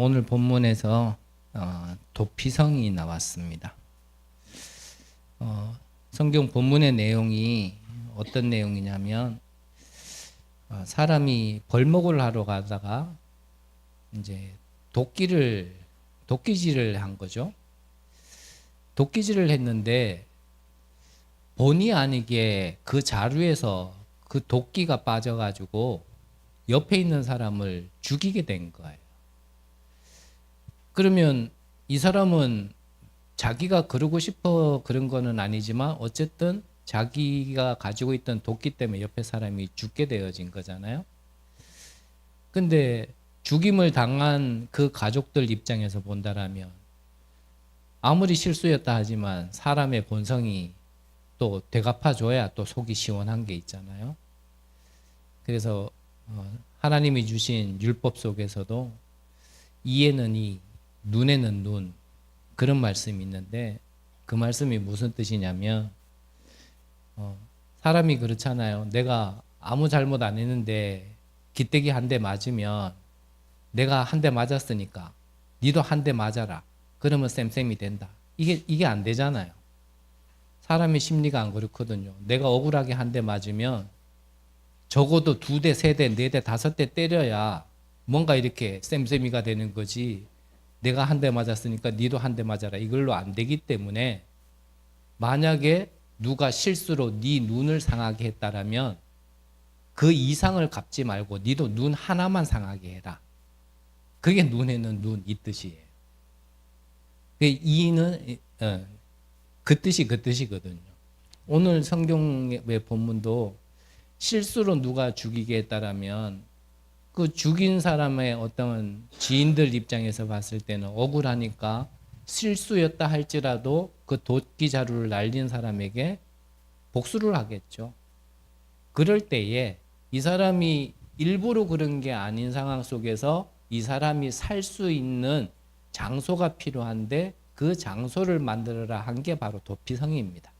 오늘 본문에서 도피성이 나왔습니다. 성경 본문의 내용이 어떤 내용이냐면 사람이 벌목을 하러 가다가 이제 도끼질을 한 거죠. 도끼질을 했는데 본의 아니게 그 자루에서 그 도끼가 빠져가지고 옆에 있는 사람을 죽이게 된 거예요. 그러면 이 사람은 자기가 그러고 싶어 그런 거는 아니지만 어쨌든 자기가 가지고 있던 도끼 때문에 옆에 사람이 죽게 되어진 거잖아요. 근데 죽임을 당한 그 가족들 입장에서 본다라면 아무리 실수였다 하지만 사람의 본성이 또 되갚아줘야 또 속이 시원한 게 있잖아요. 그래서 하나님이 주신 율법 속에서도 이에는 이, 눈에는 눈, 그런 말씀이 있는데 그 말씀이 무슨 뜻이냐면 사람이 그렇잖아요. 내가 아무 잘못 안 했는데 기대기 한 대 맞으면 내가 한 대 맞았으니까 니도 한 대 맞아라. 그러면 쌤쌤이 된다. 이게 안 되잖아요. 사람의 심리가 안 그렇거든요. 내가 억울하게 한 대 맞으면 적어도 2대, 3대, 4대, 5대 때려야 뭔가 이렇게 쌤쌤이가 되는 거지. 내가 한 대 맞았으니까 니도 한 대 맞아라. 이걸로 안 되기 때문에 만약에 누가 실수로 네 눈을 상하게 했다라면 그 이상을 갚지 말고 니도 눈 하나만 상하게 해라. 그게 눈에는 눈 이 뜻이에요. 이는 그 뜻이거든요. 오늘 성경의 본문도 실수로 누가 죽이게 했다라면 그 죽인 사람의 어떤 지인들 입장에서 봤을 때는 억울하니까 실수였다 할지라도 그 도끼 자루를 날린 사람에게 복수를 하겠죠. 그럴 때에 이 사람이 일부러 그런 게 아닌 상황 속에서 이 사람이 살 수 있는 장소가 필요한데 그 장소를 만들어라 한 게 바로 도피성입니다.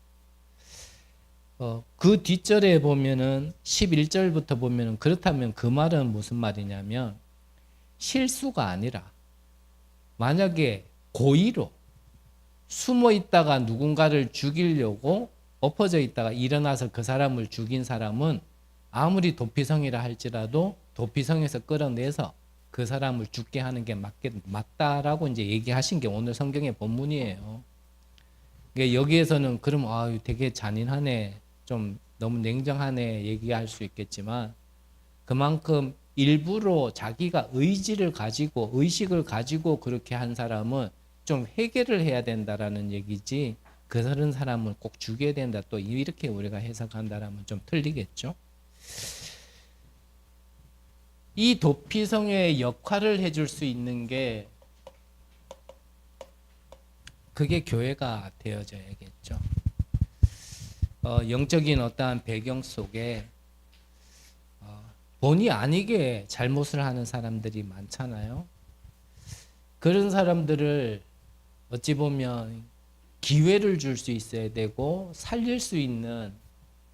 그 뒷절에 보면은 11절부터 보면은 그렇다면 그 말은 무슨 말이냐면 실수가 아니라 만약에 고의로 숨어 있다가 누군가를 죽이려고 엎어져 있다가 일어나서 그 사람을 죽인 사람은 아무리 도피성이라 할지라도 도피성에서 끌어내서 그 사람을 죽게 하는 게 맞다라고 이제 얘기하신 게 오늘 성경의 본문이에요. 여기에서는 그럼 되게 잔인하네, 좀 너무 냉정하네 얘기할 수 있겠지만 그만큼 일부러 자기가 의식을 가지고 그렇게 한 사람은 좀 회개를 해야 된다라는 얘기지 그런 사람은 꼭 죽여야 된다 또 이렇게 우리가 해석한다라면 좀 틀리겠죠. 이 도피성의 역할을 해줄 수 있는 게 그게 교회가 되어져야겠죠. 영적인 어떠한 배경 속에 본의 아니게 잘못을 하는 사람들이 많잖아요. 그런 사람들을 어찌 보면 기회를 줄 수 있어야 되고 살릴 수 있는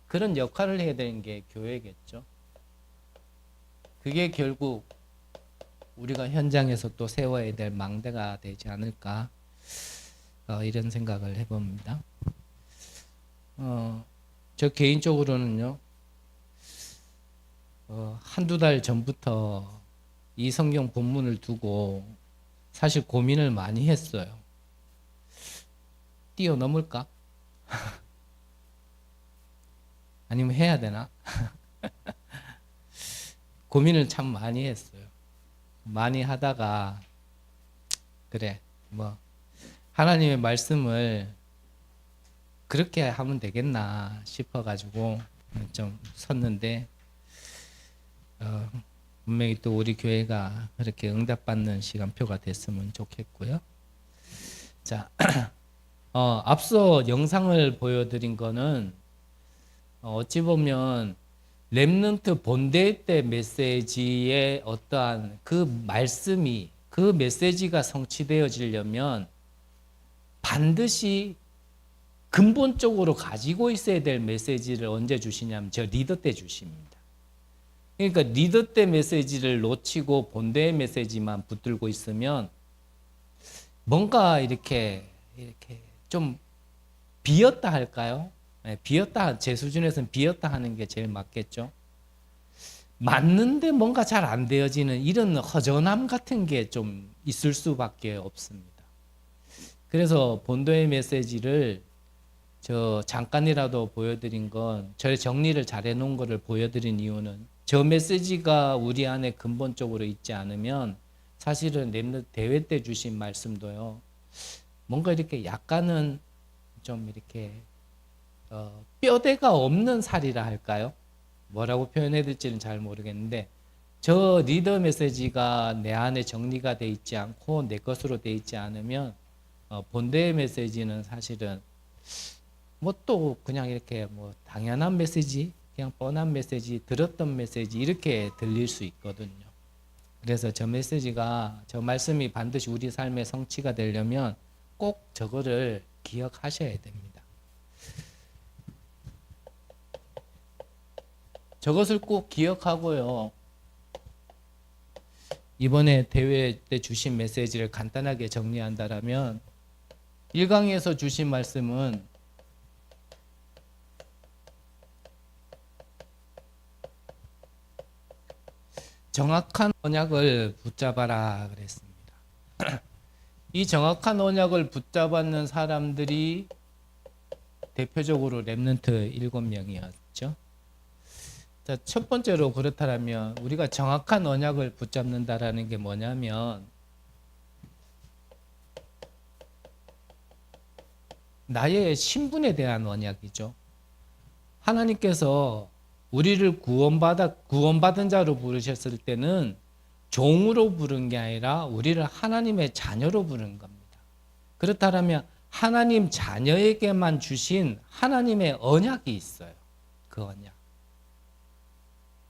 그런 역할을 해야 되는 게 교회겠죠. 그게 결국 우리가 현장에서 또 세워야 될 망대가 되지 않을까 이런 생각을 해봅니다. 저 개인적으로는요, 한두 달 전부터 이 성경 본문을 두고 사실 고민을 많이 했어요. 뛰어넘을까? 아니면 해야 되나? 고민을 참 많이 했어요. 많이 하다가 그래 하나님의 말씀을 그렇게 하면 되겠나 싶어가지고 좀 섰는데 분명히 또 우리 교회가 그렇게 응답받는 시간표가 됐으면 좋겠고요. 자, 앞서 영상을 보여드린 거는 어찌 보면 렘넌트 본대 때 메시지의 어떠한 그 말씀이 그 메시지가 성취되어지려면 반드시 근본적으로 가지고 있어야 될 메시지를 언제 주시냐면 저 리더 때 주십니다. 그러니까 리더 때 메시지를 놓치고 본대의 메시지만 붙들고 있으면 뭔가 이렇게 좀 비었다 할까요? 네, 비었다, 제 수준에서는 비었다 하는 게 제일 맞겠죠. 맞는데 뭔가 잘 안 되어지는 이런 허전함 같은 게 좀 있을 수밖에 없습니다. 그래서 본도의 메시지를 저 잠깐이라도 보여드린 건 저의 정리를 잘 해놓은 거를 보여드린 이유는 저 메시지가 우리 안에 근본적으로 있지 않으면 사실은 랩넌트 대회 때 주신 말씀도요. 뭔가 이렇게 약간은 좀 이렇게 뼈대가 없는 살이라 할까요? 뭐라고 표현해야 될지는 잘 모르겠는데 저 리더 메시지가 내 안에 정리가 돼 있지 않고 내 것으로 돼 있지 않으면 본대의 메시지는 사실은 뭐 또 그냥 이렇게 뭐 당연한 메시지, 그냥 뻔한 메시지, 들었던 메시지 이렇게 들릴 수 있거든요. 그래서 저 메시지가 저 말씀이 반드시 우리 삶의 성취가 되려면 꼭 저거를 기억하셔야 됩니다. 저것을 꼭 기억하고요. 이번에 대회 때 주신 메시지를 간단하게 정리한다라면 1강에서 주신 말씀은 정확한 언약을 붙잡아라 그랬습니다. 이 정확한 언약을 붙잡았는 사람들이 대표적으로 랩넌트 7명이었죠. 자, 첫 번째로 그렇다면 우리가 정확한 언약을 붙잡는다라는 게 뭐냐면 나의 신분에 대한 언약이죠. 하나님께서 우리를 구원받은 자로 부르셨을 때는 종으로 부른 게 아니라 우리를 하나님의 자녀로 부른 겁니다. 그렇다면 하나님 자녀에게만 주신 하나님의 언약이 있어요. 그 언약.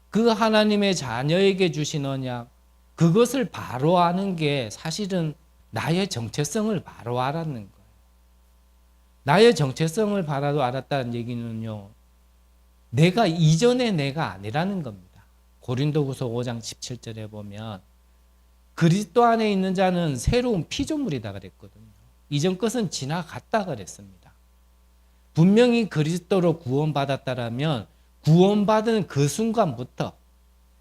그 하나님의 자녀에게 주신 언약, 그것을 바로 아는 게 사실은 나의 정체성을 바로 알았는 거예요. 나의 정체성을 바로 알았다는 얘기는요. 내가 이전의 내가 아니라는 겁니다. 고린도후서 5장 17절에 보면 그리스도 안에 있는 자는 새로운 피조물이다 그랬거든요. 이전 것은 지나갔다 그랬습니다. 분명히 그리스도로 구원받았다라면 구원받은 그 순간부터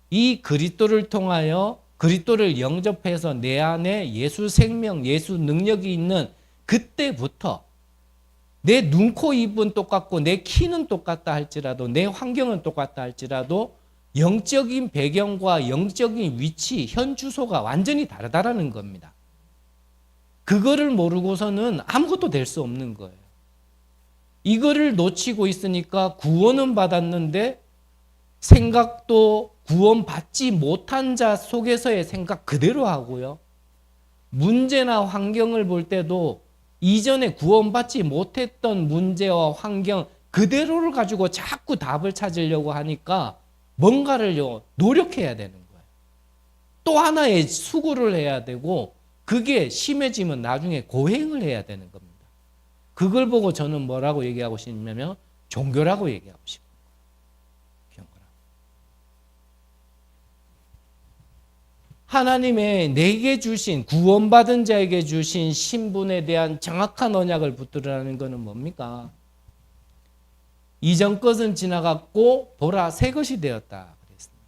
이 그리스도를 통하여 그리스도를 영접해서 내 안에 예수 생명, 예수 능력이 있는 그때부터 내 눈, 코, 입은 똑같고 내 키는 똑같다 할지라도 내 환경은 똑같다 할지라도 영적인 배경과 영적인 위치, 현 주소가 완전히 다르다라는 겁니다. 그거를 모르고서는 아무것도 될 수 없는 거예요. 이거를 놓치고 있으니까 구원은 받았는데 생각도 구원받지 못한 자 속에서의 생각 그대로 하고요. 문제나 환경을 볼 때도 이전에 구원받지 못했던 문제와 환경 그대로를 가지고 자꾸 답을 찾으려고 하니까 뭔가를요 노력해야 되는 거예요. 또 하나의 수고를 해야 되고 그게 심해지면 나중에 고행을 해야 되는 겁니다. 그걸 보고 저는 뭐라고 얘기하고 싶냐면 종교라고 얘기하고 싶어요. 하나님의 내게 주신 구원받은 자에게 주신 신분에 대한 정확한 언약을 붙들으라는 것은 뭡니까? 이전 것은 지나갔고 보라 새 것이 되었다 그랬습니다.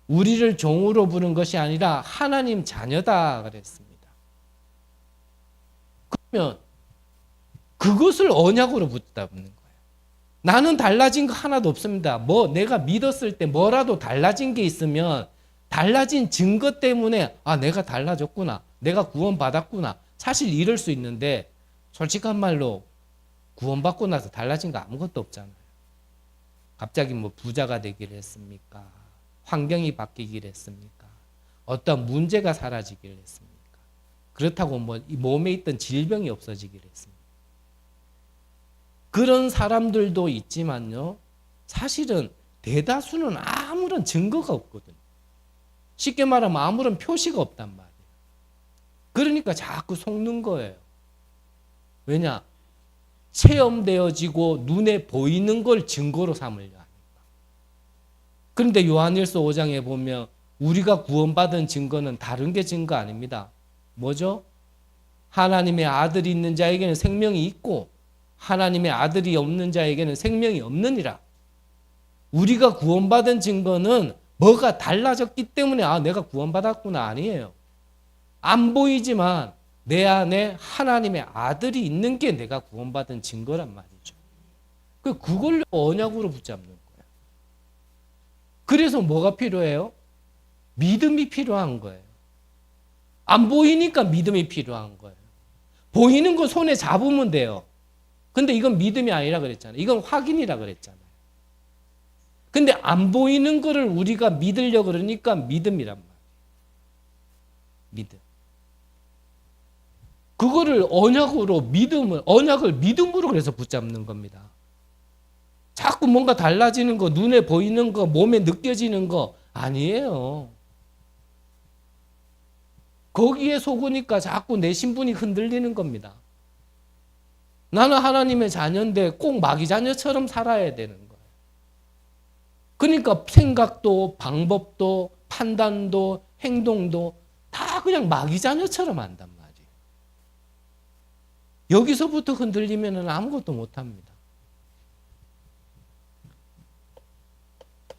우리를 종으로 부른 것이 아니라 하나님 자녀다 그랬습니다. 그러면 그것을 언약으로 붙잡는 거예요. 나는 달라진 거 하나도 없습니다. 뭐 내가 믿었을 때 뭐라도 달라진 게 있으면 달라진 증거 때문에 아 내가 달라졌구나. 내가 구원받았구나. 사실 이럴 수 있는데 솔직한 말로 구원받고 나서 달라진 거 아무것도 없잖아요. 갑자기 뭐 부자가 되기를 했습니까? 환경이 바뀌기를 했습니까? 어떤 문제가 사라지기를 했습니까? 그렇다고 뭐 이 몸에 있던 질병이 없어지기를 했습니까? 그런 사람들도 있지만요. 사실은 대다수는 아무런 증거가 없거든요. 쉽게 말하면 아무런 표시가 없단 말이에요. 그러니까 자꾸 속는 거예요. 왜냐? 체험되어지고 눈에 보이는 걸 증거로 삼으려 하니까. 그런데 요한일서 5장에 보면 우리가 구원받은 증거는 다른 게 증거 아닙니다. 뭐죠? 하나님의 아들이 있는 자에게는 생명이 있고 하나님의 아들이 없는 자에게는 생명이 없느니라. 우리가 구원받은 증거는 뭐가 달라졌기 때문에 내가 구원받았구나 아니에요. 안 보이지만 내 안에 하나님의 아들이 있는 게 내가 구원받은 증거란 말이죠. 그걸 언약으로 붙잡는 거예요. 그래서 뭐가 필요해요? 믿음이 필요한 거예요. 안 보이니까 믿음이 필요한 거예요. 보이는 거 손에 잡으면 돼요. 근데 이건 믿음이 아니라 그랬잖아요. 이건 확인이라 그랬잖아요. 근데 안 보이는 거를 우리가 믿으려고 그러니까 믿음이란 말이에요. 믿음. 그거를 언약을 믿음으로 그래서 붙잡는 겁니다. 자꾸 뭔가 달라지는 거, 눈에 보이는 거, 몸에 느껴지는 거 아니에요. 거기에 속으니까 자꾸 내 신분이 흔들리는 겁니다. 나는 하나님의 자녀인데 꼭 마귀 자녀처럼 살아야 되는 거예요. 그러니까 생각도 방법도 판단도 행동도 다 그냥 마귀 자녀처럼 한단 말이에요. 여기서부터 흔들리면 아무것도 못합니다.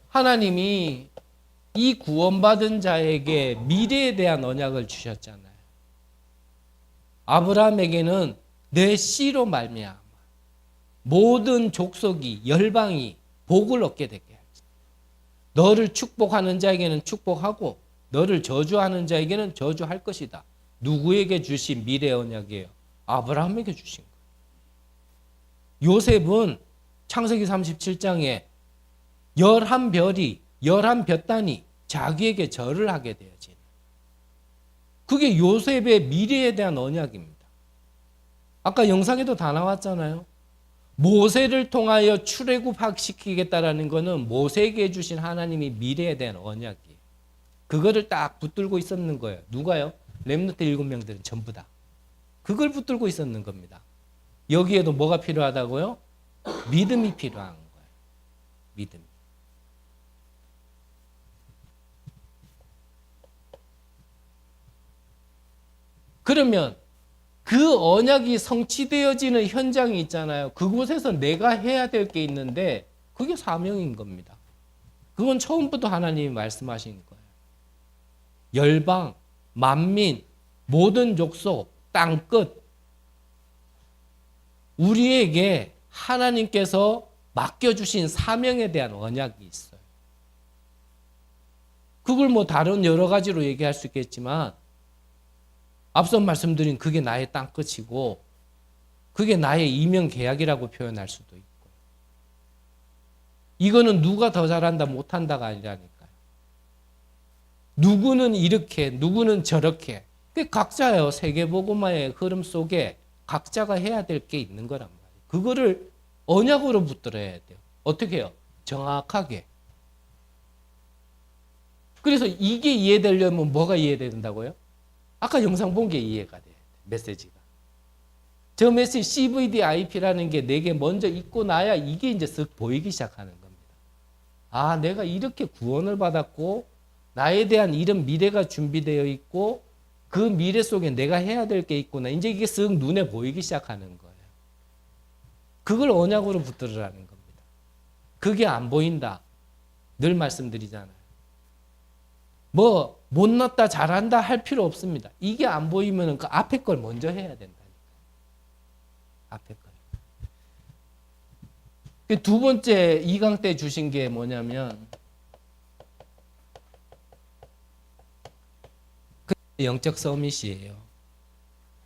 하나님이 이 구원받은 자에게 미래에 대한 언약을 주셨잖아요. 아브라함에게는 내 씨로 말미암아 모든 족속이 열방이 복을 얻게 되게 하지. 너를 축복하는 자에게는 축복하고 너를 저주하는 자에게는 저주할 것이다. 누구에게 주신 미래 언약이에요? 아브라함에게 주신 거예요. 요셉은 창세기 37장에 11별이 11볕단이 자기에게 절을 하게 되어진. 그게 요셉의 미래에 대한 언약입니다. 아까 영상에도 다 나왔잖아요. 모세를 통하여 출애굽시키겠다라는 것은 모세에게 주신 하나님이 미래에 대한 언약이에요. 그거를 딱 붙들고 있었는 거예요. 누가요? 렘넌트 7명들은 전부 다. 그걸 붙들고 있었는 겁니다. 여기에도 뭐가 필요하다고요? 믿음이 필요한 거예요. 믿음. 그러면 그 언약이 성취되어지는 현장이 있잖아요. 그곳에서 내가 해야 될 게 있는데 그게 사명인 겁니다. 그건 처음부터 하나님이 말씀하신 거예요. 열방, 만민, 모든 족속, 땅끝 우리에게 하나님께서 맡겨주신 사명에 대한 언약이 있어요. 그걸 다른 여러 가지로 얘기할 수 있겠지만 앞서 말씀드린 그게 나의 땅끝이고 그게 나의 이명 계약이라고 표현할 수도 있고 이거는 누가 더 잘한다 못한다가 아니라니까요. 누구는 이렇게 누구는 저렇게 각자요 세계복음화의 흐름 속에 각자가 해야 될 게 있는 거란 말이에요. 그거를 언약으로 붙들어야 돼요. 어떻게 해요? 정확하게. 그래서 이게 이해되려면 뭐가 이해된다고요? 아까 영상 본 게 이해가 돼요. 메시지가. 저 메시지 CVDIP라는 게 내게 먼저 있고 나야 이게 이제 쓱 보이기 시작하는 겁니다. 내가 이렇게 구원을 받았고 나에 대한 이런 미래가 준비되어 있고 그 미래 속에 내가 해야 될 게 있구나. 이제 이게 쓱 눈에 보이기 시작하는 거예요. 그걸 언약으로 붙들으라는 겁니다. 그게 안 보인다. 늘 말씀드리잖아요. 못났다 잘한다 할 필요 없습니다. 이게 안 보이면 그 앞에 걸 먼저 해야 된다니까. 앞에 걸. 두 번째 2강 때 주신 게 뭐냐면 영적 서밋이에요.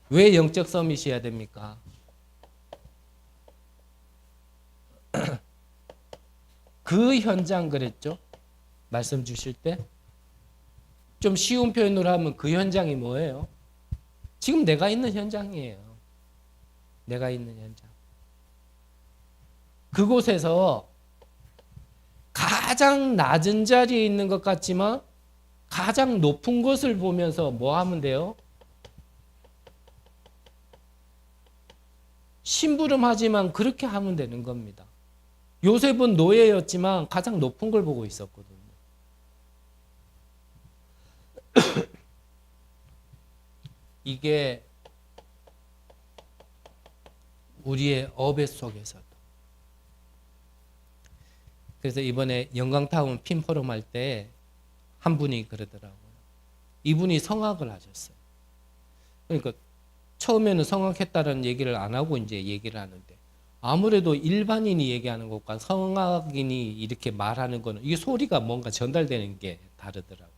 왜 영적 서밋이어야 됩니까? 그 현장 그랬죠? 말씀 주실 때. 좀 쉬운 표현으로 하면 그 현장이 뭐예요? 지금 내가 있는 현장이에요. 내가 있는 현장. 그곳에서 가장 낮은 자리에 있는 것 같지만 가장 높은 것을 보면서 뭐 하면 돼요? 심부름하지만 그렇게 하면 되는 겁니다. 요셉은 노예였지만 가장 높은 걸 보고 있었거든요. 이게 우리의 업의 속에서도. 그래서 이번에 영광타운 핀포럼 할 때 한 분이 그러더라고요. 이분이 성악을 하셨어요. 그러니까 처음에는 성악했다는 얘기를 안 하고 이제 얘기를 하는데, 아무래도 일반인이 얘기하는 것과 성악인이 이렇게 말하는 거는 이게 소리가 뭔가 전달되는 게 다르더라고요.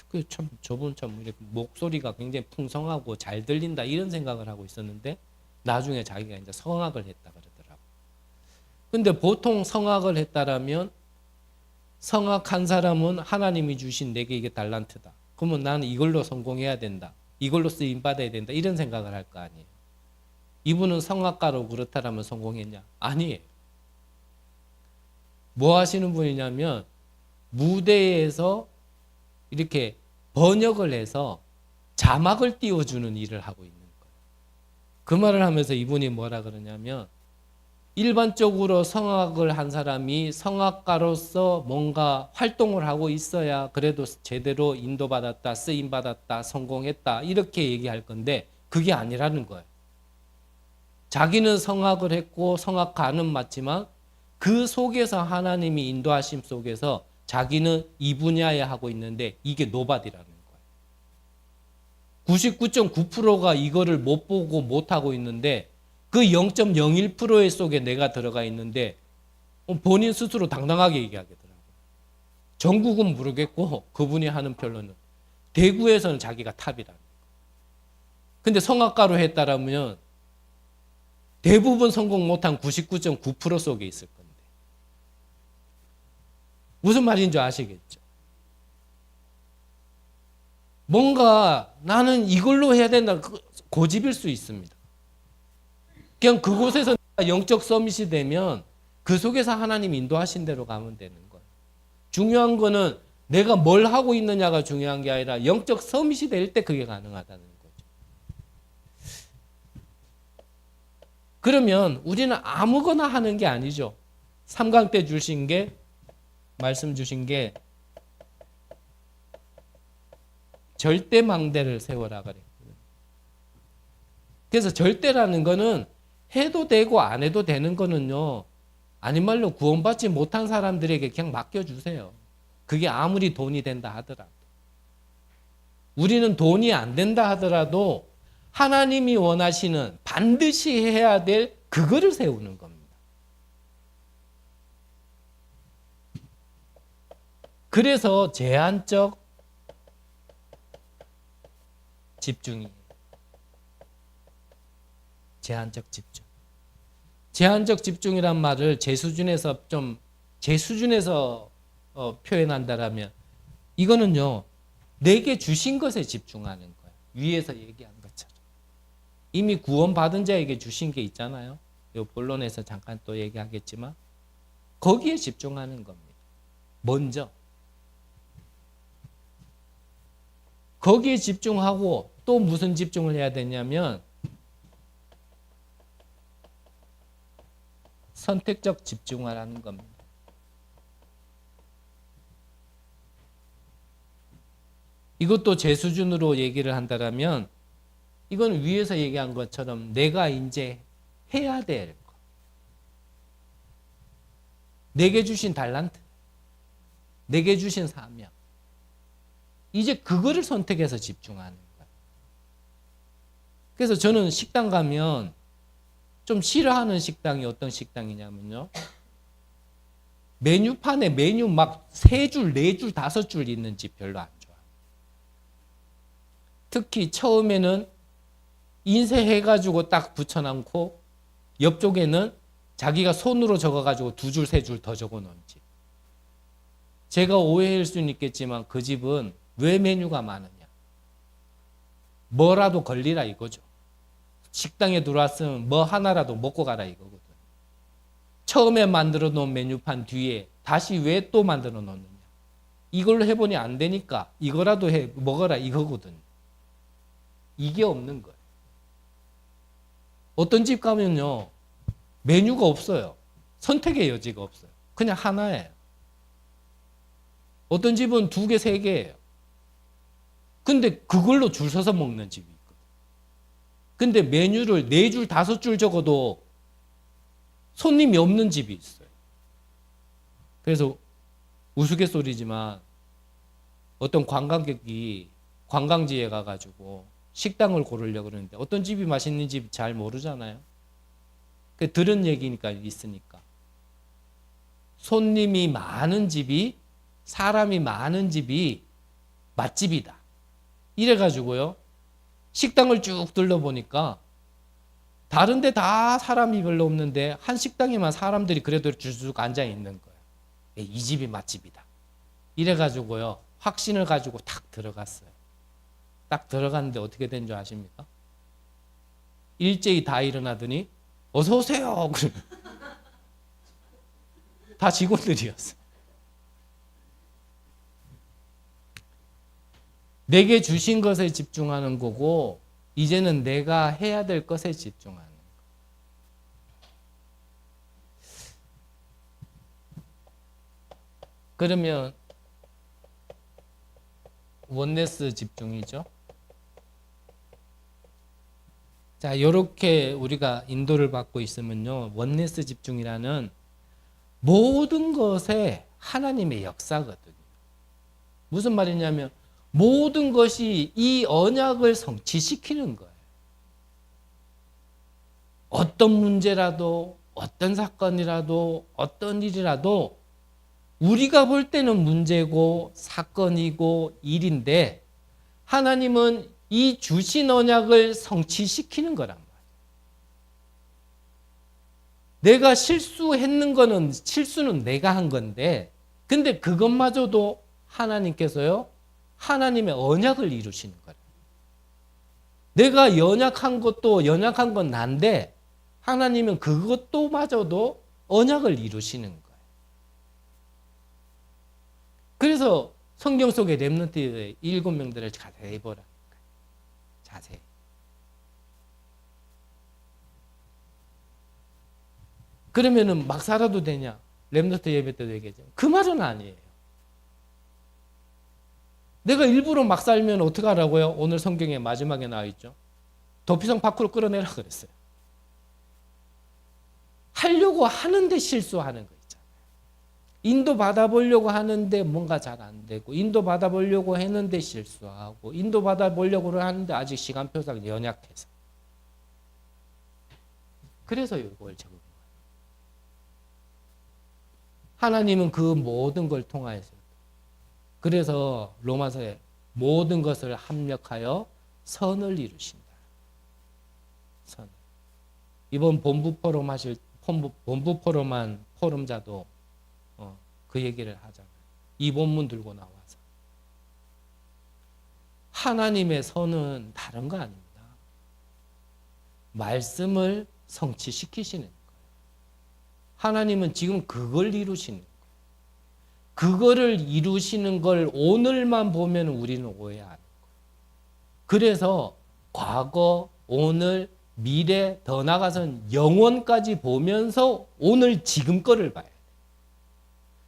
그 참 저분 참 이렇게 목소리가 굉장히 풍성하고 잘 들린다 이런 생각을 하고 있었는데, 나중에 자기가 이제 성악을 했다 그러더라고요. 근데 보통 성악을 했다라면 성악한 사람은 하나님이 주신 내게 이게 달란트다. 그러면 나는 이걸로 성공해야 된다. 이걸로 쓰임 받아야 된다. 이런 생각을 할 거 아니에요. 이분은 성악가로 그렇다라면 성공했냐? 아니에요. 뭐 하시는 분이냐면 무대에서 이렇게 번역을 해서 자막을 띄워주는 일을 하고 있는 거예요. 그 말을 하면서 이분이 뭐라 그러냐면, 일반적으로 성악을 한 사람이 성악가로서 뭔가 활동을 하고 있어야 그래도 제대로 인도받았다, 쓰임받았다, 성공했다 이렇게 얘기할 건데 그게 아니라는 거예요. 자기는 성악을 했고 성악가는 맞지만 그 속에서 하나님이 인도하심 속에서 자기는 이 분야에 하고 있는데 이게 노바디라는 거예요. 99.9%가 이거를 못 보고 못 하고 있는데 그 0.01%의 속에 내가 들어가 있는데 본인 스스로 당당하게 얘기하겠더라고요. 전국은 모르겠고 그분이 하는 편로는 대구에서는 자기가 탑이라는 거예요. 근데 성악가로 했다라면 대부분 성공 못한 99.9% 속에 있을 건데. 무슨 말인 줄 아시겠죠? 뭔가 나는 이걸로 해야 된다. 고집일 수 있습니다. 그냥 그곳에서 영적 서밋이 되면 그 속에서 하나님 인도하신 대로 가면 되는 거예요. 중요한 거는 내가 뭘 하고 있느냐가 중요한 게 아니라 영적 서밋이 될 때 그게 가능하다는 거죠. 그러면 우리는 아무거나 하는 게 아니죠. 3강 때 주신 게, 말씀 주신 게 절대망대를 세워라 그랬거든요. 그래서 절대라는 거는 해도 되고 안 해도 되는 거는요, 아닌 말로 구원받지 못한 사람들에게 그냥 맡겨주세요. 그게 아무리 돈이 된다 하더라도. 우리는 돈이 안 된다 하더라도 하나님이 원하시는 반드시 해야 될 그거를 세우는 겁니다. 그래서 제한적 집중이에요. 제한적 집중. 제한적 집중이란 말을 제 수준에서 표현한다라면 이거는요, 내게 주신 것에 집중하는 거예요. 위에서 얘기한 것처럼. 이미 구원받은 자에게 주신 게 있잖아요. 이 본론에서 잠깐 또 얘기하겠지만 거기에 집중하는 겁니다. 먼저. 거기에 집중하고 또 무슨 집중을 해야 되냐면 선택적 집중을 하는 겁니다. 이것도 제 수준으로 얘기를 한다면 이건 위에서 얘기한 것처럼 내가 이제 해야 될 거. 내게 주신 달란트, 내게 주신 사명. 이제 그거를 선택해서 집중하는 거예요. 그래서 저는 식당 가면 좀 싫어하는 식당이 어떤 식당이냐면요, 메뉴판에 메뉴 막 3줄, 4줄, 5줄 있는 집 별로 안 좋아해요. 특히 처음에는 인쇄해가지고 딱 붙여놓고 옆쪽에는 자기가 손으로 적어가지고 2줄, 3줄 더 적어놓은 집. 제가 오해할 수는 있겠지만 그 집은 왜 메뉴가 많으냐? 뭐라도 걸리라 이거죠. 식당에 들어왔으면 뭐 하나라도 먹고 가라 이거거든. 처음에 만들어 놓은 메뉴판 뒤에 다시 왜 또 만들어 놓느냐? 이걸로 해보니 안 되니까 이거라도 해 먹어라 이거거든. 이게 없는 거예요. 어떤 집 가면요, 메뉴가 없어요. 선택의 여지가 없어요. 그냥 하나예요. 어떤 집은 2개, 3개예요. 근데 그걸로 줄 서서 먹는 집이 있거든. 근데 메뉴를 4줄, 5줄 적어도 손님이 없는 집이 있어요. 그래서 우스갯소리지만 어떤 관광객이 관광지에 가가지고 식당을 고르려고 그러는데 어떤 집이 맛있는 집 잘 모르잖아요. 들은 얘기니까 있으니까. 손님이 많은 집이, 사람이 많은 집이 맛집이다. 이래가지고요. 식당을 쭉 둘러보니까 다른 데 다 사람이 별로 없는데 한 식당에만 사람들이 그래도 줄쭉 앉아 있는 거예요. 이 집이 맛집이다. 이래가지고요. 확신을 가지고 탁 들어갔어요. 딱 들어갔는데 어떻게 된 줄 아십니까? 일제히 다 일어나더니 어서 오세요. 다 직원들이었어요. 내게 주신 것에 집중하는 거고 이제는 내가 해야 될 것에 집중하는 거예요. 그러면 원네스 집중이죠. 자, 이렇게 우리가 인도를 받고 있으면요. 원네스 집중이라는 모든 것에 하나님의 역사거든요. 무슨 말이냐면 모든 것이 이 언약을 성취시키는 거예요. 어떤 문제라도, 어떤 사건이라도, 어떤 일이라도 우리가 볼 때는 문제고 사건이고 일인데 하나님은 이 주신 언약을 성취시키는 거란 말이에요. 내가 실수했는 거는 실수는 내가 한 건데 근데 그것마저도 하나님께서요. 하나님의 언약을 이루시는 거예요. 내가 연약한 것도 연약한 건 난데 하나님은 그것도 마저도 언약을 이루시는 거예요. 그래서 성경 속의 렘넌트의 7명들을 자세히 보라. 자세히. 그러면은 막 살아도 되냐? 렘넌트 예배 때도 얘기했죠. 그 말은 아니에요. 내가 일부러 막 살면 어떻게 하라고요? 오늘 성경의 마지막에 나와 있죠. 도피성 밖으로 끌어내라 그랬어요. 하려고 하는데 실수하는 거 있잖아요. 인도 받아보려고 하는데 뭔가 잘 안 되고 인도 받아보려고 했는데 실수하고 인도 받아보려고 하는데 아직 시간표상 연약해서 그래서 이걸 적은 거예요. 하나님은 그 모든 걸 통하여서 그래서 로마서에 모든 것을 합력하여 선을 이루신다. 선. 이번 본부 포럼 하실 본부 포럼한 포럼자도 그 얘기를 하잖아요. 이 본문 들고 나와서 하나님의 선은 다른 거 아닙니다. 말씀을 성취시키시는 거예요. 하나님은 지금 그걸 이루시는 거예요. 그거를 이루시는 걸 오늘만 보면 우리는 오해하는 거예요. 그래서 과거, 오늘, 미래, 더 나아가서는 영원까지 보면서 오늘 지금 거를 봐야 돼요.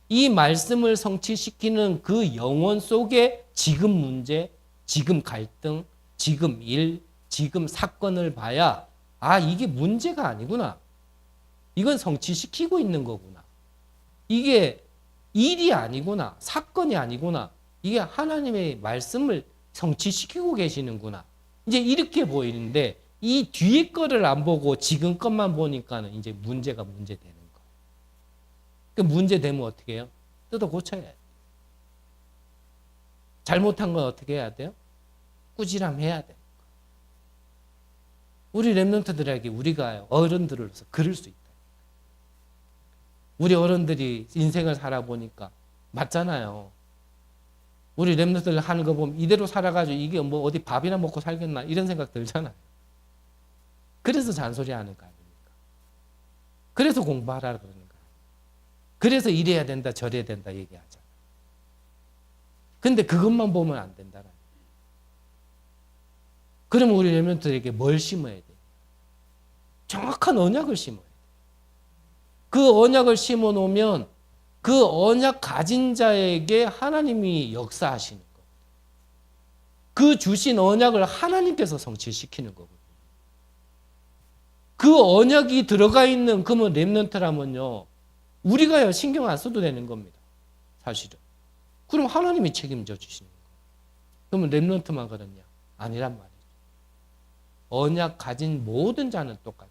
이 말씀을 성취시키는 그 영원 속에 지금 문제, 지금 갈등, 지금 일, 지금 사건을 봐야 아, 이게 문제가 아니구나. 이건 성취시키고 있는 거구나. 이게 일이 아니구나. 사건이 아니구나. 이게 하나님의 말씀을 성취시키고 계시는구나. 이제 이렇게 보이는데 이 뒤에 거를 안 보고 지금 것만 보니까는 이제 문제가 문제되는 거예요. 그 문제되면 어떻게 해요? 뜯어 고쳐야 돼요. 잘못한 건 어떻게 해야 돼요? 꾸지람해야 돼요. 우리 렘넌트들에게 우리가 어른들로서 그럴 수 있다. 우리 어른들이 인생을 살아보니까 맞잖아요. 우리 렘넌트들 하는 거 보면 이대로 살아가지고 이게 뭐 어디 밥이나 먹고 살겠나 이런 생각 들잖아요. 그래서 잔소리하는 거 아닙니까? 그래서 공부하라 그러는 거예요. 그래서 이래야 된다 저래야 된다 얘기하잖아요. 근데 그것만 보면 안 된다는 거예요. 그러면 우리 렘넌트들에게 뭘 심어야 돼요? 정확한 언약을 심어야 돼요. 그 언약을 심어 놓으면 그 언약 가진 자에게 하나님이 역사하시는 거예요. 그 주신 언약을 하나님께서 성취시키는 거거든요. 그 언약이 들어가 있는 그러면 렘넌트라면요. 우리가요 신경 안 써도 되는 겁니다. 사실은. 그럼 하나님이 책임져 주시는 거예요. 그러면 렘넌트만 그렇냐? 아니란 말이에요. 언약 가진 모든 자는 똑같다.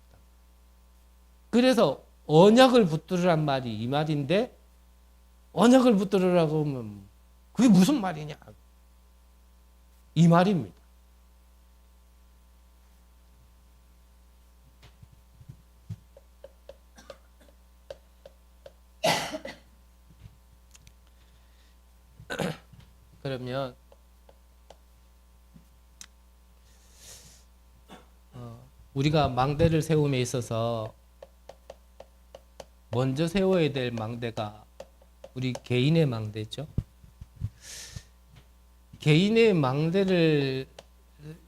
그래서 언약을 붙들으란 말이 이 말인데 언약을 붙들으라고 하면 그게 무슨 말이냐? 이 말입니다. 그러면 우리가 망대를 세움에 있어서 먼저 세워야 될 망대가 우리 개인의 망대죠. 개인의 망대를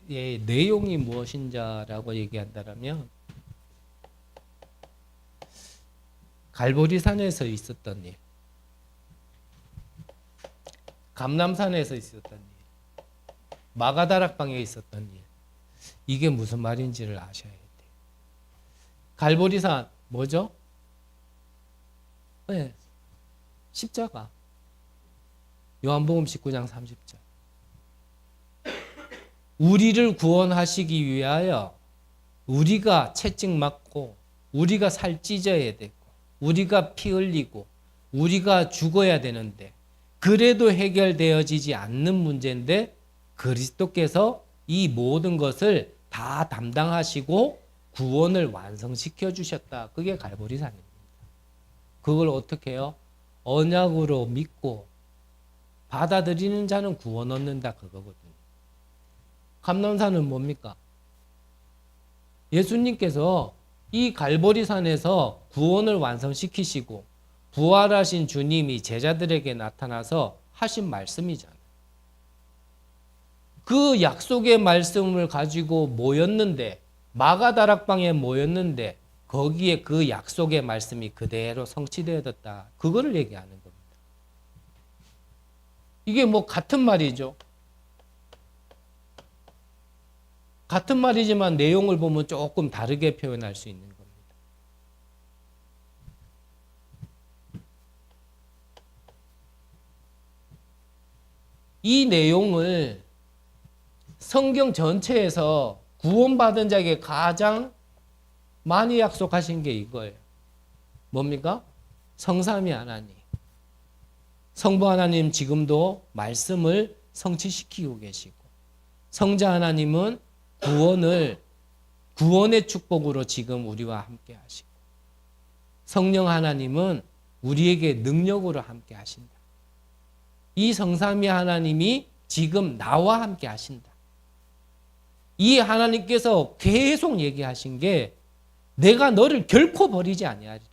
의 내용이 무엇인지라고 얘기한다면 갈보리산에서 있었던 일, 감람산에서 있었던 일, 마가다락방에 있었던 일, 이게 무슨 말인지를 아셔야 돼요. 갈보리산 뭐죠? 네, 십자가. 요한복음 19장 30절. 우리를 구원하시기 위하여 우리가 채찍 맞고 우리가 살 찢어야 되고 우리가 피 흘리고 우리가 죽어야 되는데 그래도 해결되어지지 않는 문제인데 그리스도께서 이 모든 것을 다 담당하시고 구원을 완성시켜 주셨다. 그게 갈보리산입니다. 그걸 어떻게 해요? 언약으로 믿고 받아들이는 자는 구원 얻는다 그거거든요. 감람산은 뭡니까? 예수님께서 이 갈보리산에서 구원을 완성시키시고 부활하신 주님이 제자들에게 나타나서 하신 말씀이잖아요. 그 약속의 말씀을 가지고 모였는데 마가다락방에 모였는데 거기에 그 약속의 말씀이 그대로 성취되었다. 그거를 얘기하는 겁니다. 이게 뭐 같은 말이죠. 같은 말이지만 내용을 보면 조금 다르게 표현할 수 있는 겁니다. 이 내용을 성경 전체에서 구원받은 자에게 가장 많이 약속하신 게 이거예요. 뭡니까? 성삼위 하나님. 성부 하나님 지금도 말씀을 성취시키고 계시고 성자 하나님은 구원의 축복으로 지금 우리와 함께 하시고 성령 하나님은 우리에게 능력으로 함께 하신다. 이 성삼위 하나님이 지금 나와 함께 하신다. 이 하나님께서 계속 얘기하신 게 내가 너를 결코 버리지 아니하리라.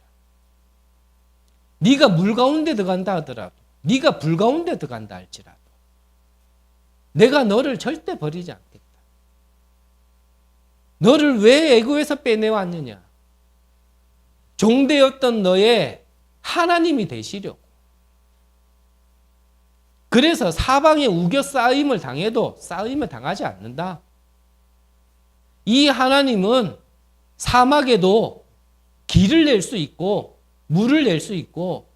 네가 물 가운데 들어간다 하더라도 네가 불 가운데 들어간다 할지라도 내가 너를 절대 버리지 않겠다. 너를 왜 애굽에서 빼내왔느냐? 종되었던 너의 하나님이 되시려고. 그래서 사방에 우겨 쌓임을 당해도 쌓임을 당하지 않는다. 이 하나님은 사막에도 길을 낼 수 있고 물을 낼 수 있고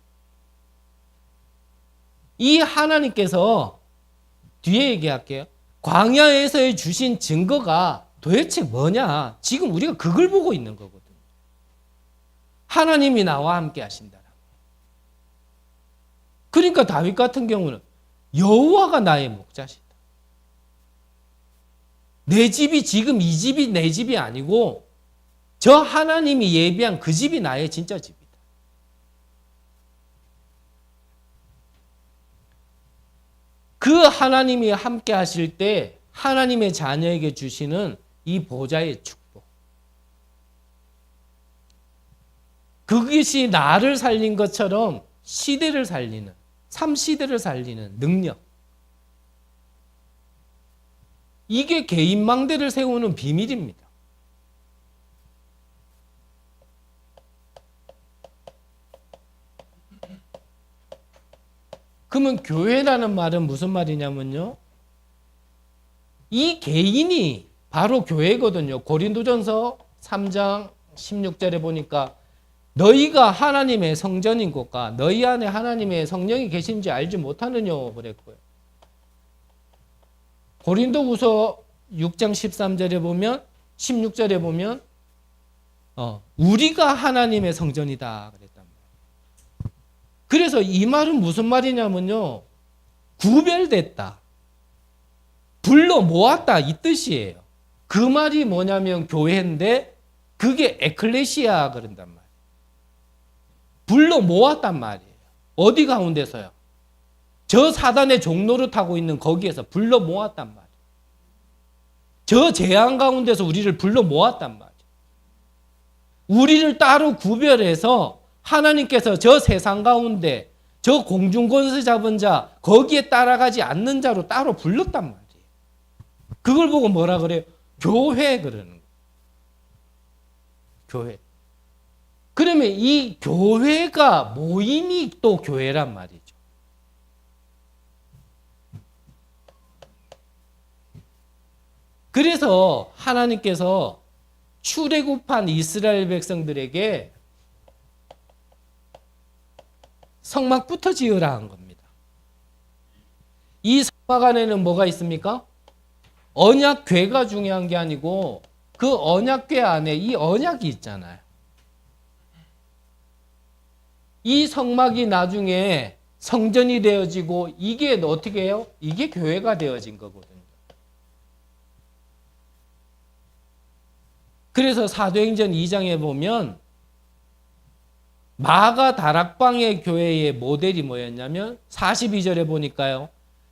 이 하나님께서 뒤에 얘기할게요. 광야에서 주신 증거가 도대체 뭐냐? 지금 우리가 그걸 보고 있는 거거든요. 하나님이 나와 함께 하신다라고. 그러니까 다윗 같은 경우는 여호와가 나의 목자시다. 내 집이 지금 이 집이 내 집이 아니고 저 하나님이 예비한 그 집이 나의 진짜 집이다. 그 하나님이 함께 하실 때 하나님의 자녀에게 주시는 이 보좌의 축복. 그것이 나를 살린 것처럼 시대를 살리는, 3시대를 살리는 능력. 이게 개인망대를 세우는 비밀입니다. 그러면 교회라는 말은 무슨 말이냐면요. 이 개인이 바로 교회거든요. 고린도전서 3장 16절에 보니까 너희가 하나님의 성전인 것과 너희 안에 하나님의 성령이 계신지 알지 못하느냐 그랬고요. 고린도후서 6장 13절에 보면 16절에 보면 우리가 하나님의 성전이다 그랬단 말이에요. 그래서 이 말은 무슨 말이냐면요. 구별됐다. 불러 모았다 이 뜻이에요. 그 말이 뭐냐면 교회인데 그게 에클레시아 그런단 말이에요. 불러 모았단 말이에요. 어디 가운데서요? 저 사단의 종로를 타고 있는 거기에서 불러 모았단 말이에요. 저 재앙 가운데서 우리를 불러 모았단 말이에요. 우리를 따로 구별해서 하나님께서 저 세상 가운데 저 공중권세 잡은 자 거기에 따라가지 않는 자로 따로 불렀단 말이에요. 그걸 보고 뭐라 그래요? 교회 그러는 거예요. 교회. 그러면 이 교회가 모임이 또 교회란 말이죠. 그래서 하나님께서 출애굽한 이스라엘 백성들에게 성막부터 지으라 한 겁니다. 이 성막 안에는 뭐가 있습니까? 언약궤가 중요한 게 아니고 그 언약궤 안에 이 언약이 있잖아요. 이 성막이 나중에 성전이 되어지고 이게 어떻게 해요? 이게 교회가 되어진 거거든요. 그래서 사도행전 2장에 보면 마가 다락방의 교회의 모델이 뭐였냐면 42절에 보니까요.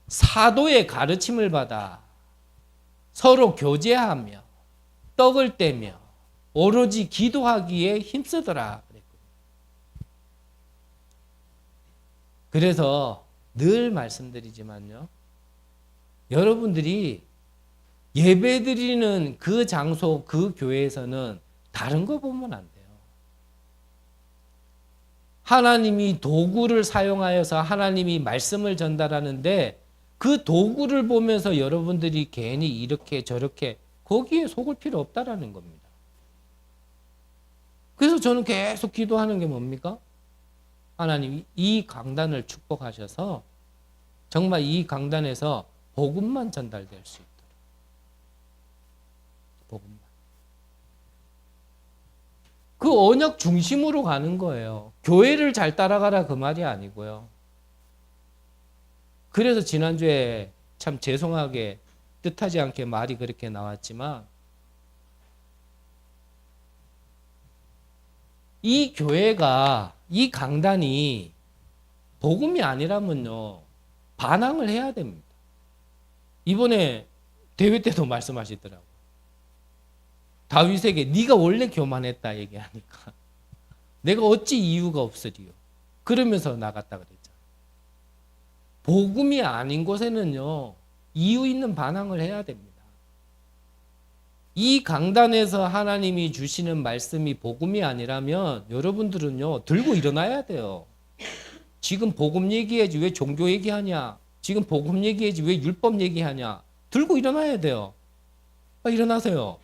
사도의 가르침을 받아 서로 교제하며 떡을 떼며 오로지 기도하기에 힘쓰더라. 그래서 늘 말씀드리지만요. 여러분들이 예배드리는 그 장소, 그 교회에서는 다른 거 보면 안 돼요. 하나님이 도구를 사용하여서 하나님이 말씀을 전달하는데 그 도구를 보면서 여러분들이 괜히 이렇게 저렇게 거기에 속을 필요 없다라는 겁니다. 그래서 저는 계속 기도하는 게 뭡니까? 하나님 이 강단을 축복하셔서 정말 이 강단에서 복음만 전달될 수 있도록. 복음만. 그 언약 중심으로 가는 거예요. 교회를 잘 따라가라 그 말이 아니고요. 그래서 지난주에 참 죄송하게 뜻하지 않게 말이 그렇게 나왔지만 이 교회가 이 강단이 복음이 아니라면요 반항을 해야 됩니다. 이번에 대회 때도 말씀하시더라고요. 다윗에게 네가 원래 교만했다 얘기하니까 내가 어찌 이유가 없으리요. 그러면서 나갔다 그랬잖아요. 복음이 아닌 곳에는요 이유 있는 반항을 해야 됩니다. 이 강단에서 하나님이 주시는 말씀이 복음이 아니라면 여러분들은요 들고 일어나야 돼요. 지금 복음 얘기해야지 왜 종교 얘기하냐. 지금 복음 얘기해야지 왜 율법 얘기하냐. 들고 일어나야 돼요. 일어나세요.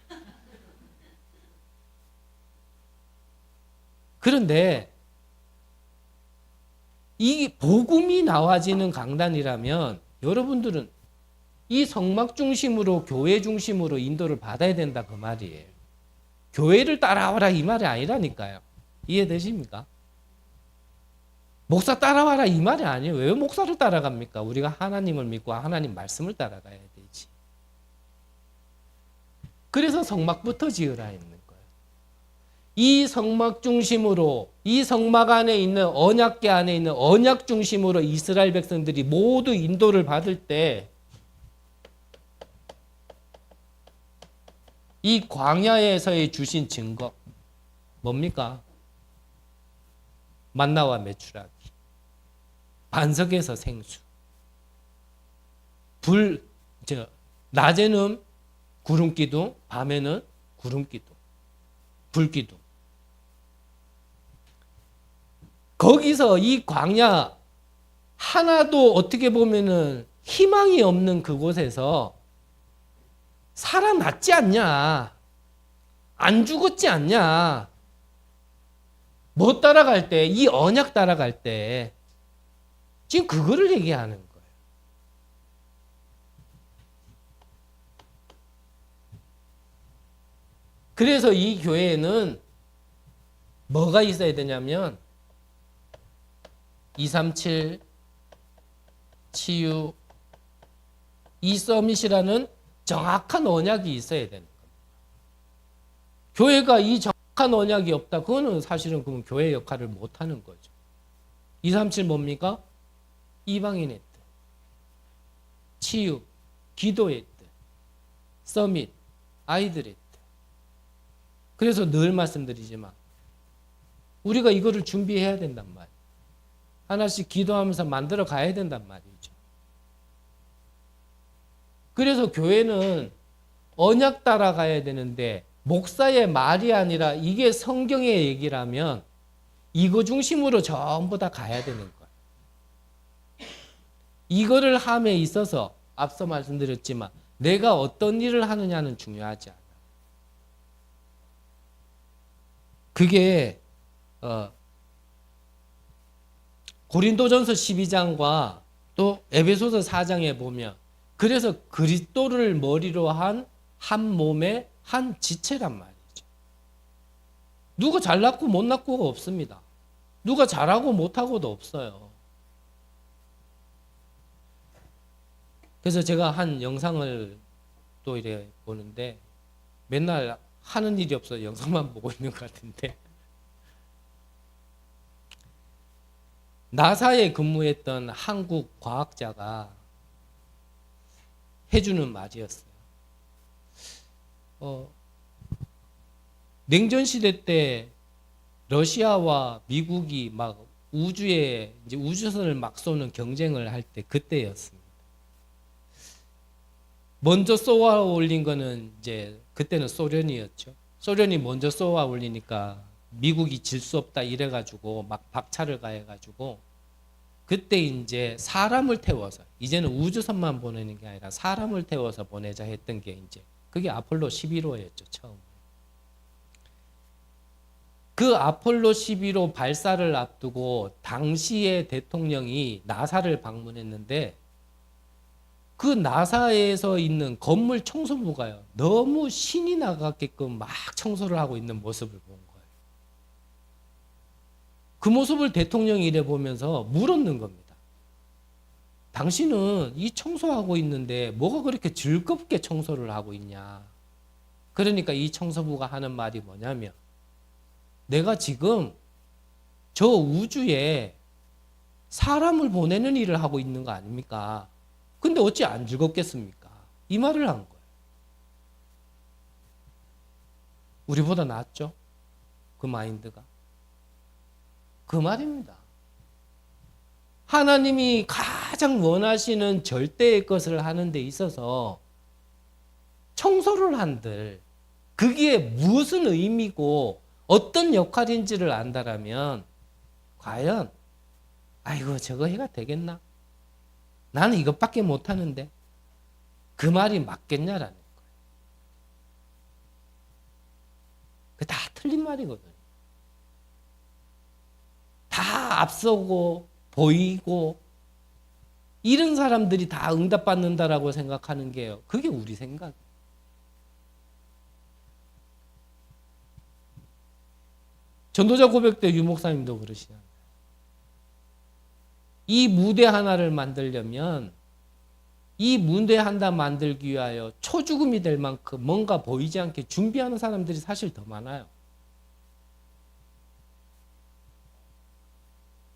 그런데 이 복음이 나와지는 강단이라면 여러분들은 이 성막 중심으로 교회 중심으로 인도를 받아야 된다 그 말이에요. 교회를 따라와라 이 말이 아니라니까요. 이해되십니까? 목사 따라와라 이 말이 아니에요. 왜 목사를 따라갑니까? 우리가 하나님을 믿고 하나님 말씀을 따라가야 되지. 그래서 성막부터 지으라 했는 거예요. 이 성막 중심으로 이 성막 안에 있는 언약궤 안에 있는 언약 중심으로 이스라엘 백성들이 모두 인도를 받을 때 이 광야에서의 주신 증거 뭡니까? 만나와 메추라기, 반석에서 생수, 낮에는 구름기둥, 밤에는 구름기둥, 불기둥. 거기서 이 광야 하나도 어떻게 보면은 희망이 없는 그곳에서 살아났지 않냐? 안 죽었지 않냐? 뭐 따라갈 때? 이 언약 따라갈 때. 지금 그거를 얘기하는 거예요. 그래서 이 교회에는 뭐가 있어야 되냐면 237 치유 이 서밋이라는 정확한 언약이 있어야 되는 겁니다. 교회가 이 정확한 언약이 없다. 그거는 사실은 그러면 교회 역할을 못하는 거죠. 237 뭡니까? 이방인의 뜻, 치유, 기도의 뜻, 서밋, 아이들의 뜻. 그래서 늘 말씀드리지만 우리가 이거를 준비해야 된단 말이에요. 하나씩 기도하면서 만들어 가야 된단 말이죠. 그래서 교회는 언약 따라가야 되는데 목사의 말이 아니라 이게 성경의 얘기라면 이거 중심으로 전부 다 가야 되는 거예요. 이거를 함에 있어서 앞서 말씀드렸지만 내가 어떤 일을 하느냐는 중요하지 않아요. 그게 고린도전서 12장과 또 에베소서 4장에 보면 그래서 그리스도를 머리로 한 한 몸의 한 지체란 말이죠. 누가 잘났고 못났고가 없습니다. 누가 잘하고 못하고도 없어요. 그래서 제가 한 영상을 또 이래 보는데 맨날 하는 일이 없어서 영상만 보고 있는 것 같은데 나사에 근무했던 한국 과학자가 해주는 말이었어요. 냉전시대 때 러시아와 미국이 막 우주에 이제 우주선을 막 쏘는 경쟁을 할 때 그때였습니다. 먼저 쏘아 올린 거는 이제 그때는 소련이었죠. 소련이 먼저 쏘아 올리니까 미국이 질 수 없다 이래가지고 막 박차를 가해가지고 그때 이제 사람을 태워서 이제는 우주선만 보내는 게 아니라 사람을 태워서 보내자 했던 게 이제 그게 아폴로 11호였죠 처음. 그 아폴로 11호 발사를 앞두고 당시의 대통령이 나사를 방문했는데 그 나사에서 있는 건물 청소부가요 너무 신이 나게끔 막 청소를 하고 있는 모습을 본 거예요. 그 모습을 대통령이 이래 보면서 물었는 겁니다. 당신은 이 청소하고 있는데 뭐가 그렇게 즐겁게 청소를 하고 있냐. 그러니까 이 청소부가 하는 말이 뭐냐면 내가 지금 저 우주에 사람을 보내는 일을 하고 있는 거 아닙니까? 근데 어찌 안 즐겁겠습니까? 이 말을 한 거예요. 우리보다 낫죠? 그 마인드가. 그 말입니다. 하나님이 가장 원하시는 절대의 것을 하는 데 있어서 청소를 한들 그게 무슨 의미고 어떤 역할인지를 안다라면 과연 아이고 저거 해가 되겠나? 나는 이것밖에 못하는데 그 말이 맞겠냐라는 거예요. 그 다 틀린 말이거든요. 다 앞서고 보이고 이런 사람들이 다 응답받는다라고 생각하는 게요. 그게 우리 생각이에요. 전도자 고백 때 유 목사님도 그러시잖아요. 이 무대 하나를 만들려면 이 무대 하나 만들기 위하여 초죽음이 될 만큼 뭔가 보이지 않게 준비하는 사람들이 사실 더 많아요.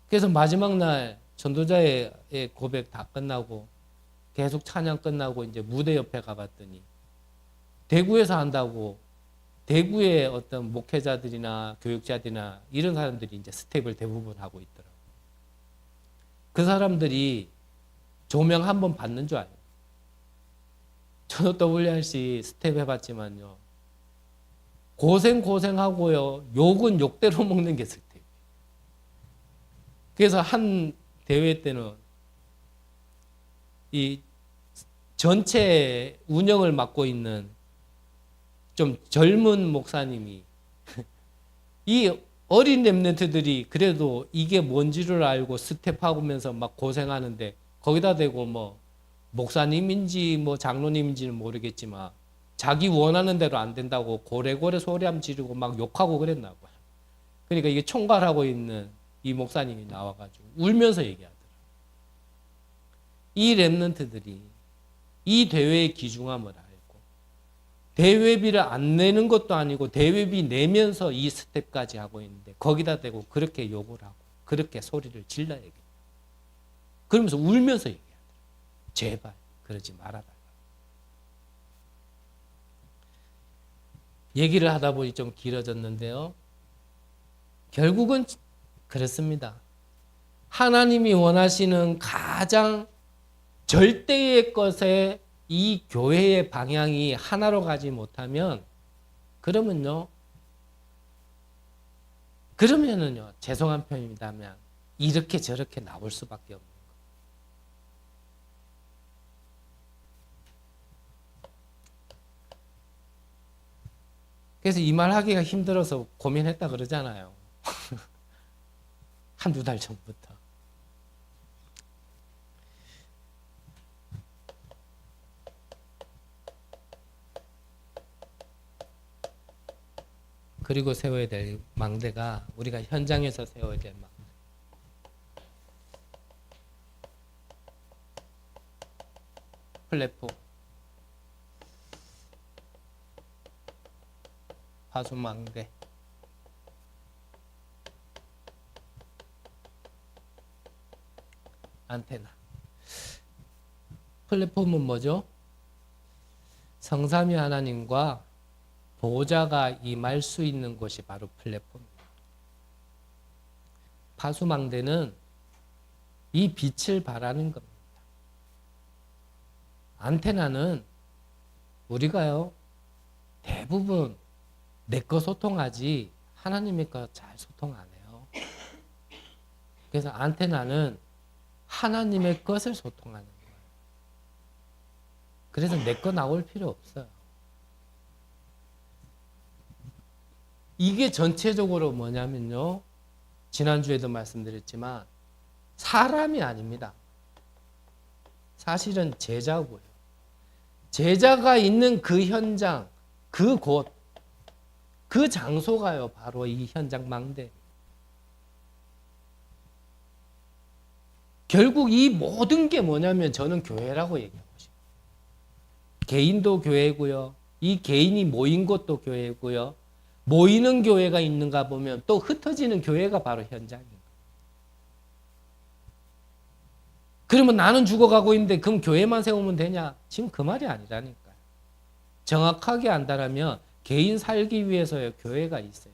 그래서 마지막 날 전도자의 고백 다 끝나고 계속 찬양 끝나고 이제 무대 옆에 가봤더니 대구에서 한다고 대구의 어떤 목회자들이나 교육자들이나 이런 사람들이 이제 스텝을 대부분 하고 있더라고요. 그 사람들이 조명 한 번 받는 줄 알아요. 저도 WRC 스텝 해봤지만요. 고생하고요. 욕은 욕대로 먹는 게 스텝. 그래서 한 대회 때는 이 전체 운영을 맡고 있는 좀 젊은 목사님이 이 어린 렘넌트들이 그래도 이게 뭔지를 알고 스텝하면서 막 고생하는데 거기다 대고 뭐 목사님인지 뭐 장로님인지는 모르겠지만 자기 원하는 대로 안 된다고 고래고래 소리함 지르고 막 욕하고 그랬나 봐요. 그러니까 이게 총괄하고 있는 이 목사님이 나와가지고 울면서 얘기하더라고요. 이 렘넌트들이 이 대회의 귀중함을 알고 대회비를 안 내는 것도 아니고 대회비 내면서 이 스텝까지 하고 있는데 거기다 대고 그렇게 욕을 하고 그렇게 소리를 질러야겠다. 그러면서 울면서 얘기하더라고요. 제발 그러지 말아달라. 얘기를 하다 보니 좀 길어졌는데요. 결국은 그렇습니다. 하나님이 원하시는 가장 절대의 것에 이 교회의 방향이 하나로 가지 못하면 그러면요 죄송한 표현입니다만 이렇게 저렇게 나올 수밖에 없는 거예요. 그래서 이 말 하기가 힘들어서 고민했다 그러잖아요. 한두 달 전부터. 그리고 세워야 될 망대가 우리가 현장에서 세워야 될 망대. 플랫폼, 파수망대, 안테나. 플랫폼은 뭐죠? 성삼위 하나님과 보호자가 임할 수 있는 곳이 바로 플랫폼입니다. 파수망대는 이 빛을 발하는 겁니다. 안테나는 우리가요 대부분 내 거 소통하지 하나님의 거 잘 소통 안 해요. 그래서 안테나는 하나님의 것을 소통하는 거예요. 그래서 내 거 나올 필요 없어요. 이게 전체적으로 뭐냐면요. 지난주에도 말씀드렸지만 사람이 아닙니다. 사실은 제자고요. 제자가 있는 그 현장, 그 곳, 그 장소가요. 바로 이 현장 망대. 결국 이 모든 게 뭐냐면 저는 교회라고 얘기하고 싶어요. 개인도 교회고요. 이 개인이 모인 곳도 교회고요. 모이는 교회가 있는가 보면 또 흩어지는 교회가 바로 현장입니다. 그러면 나는 죽어가고 있는데 그럼 교회만 세우면 되냐? 지금 그 말이 아니라니까요. 정확하게 안다라면 개인 살기 위해서요 교회가 있어야 돼요.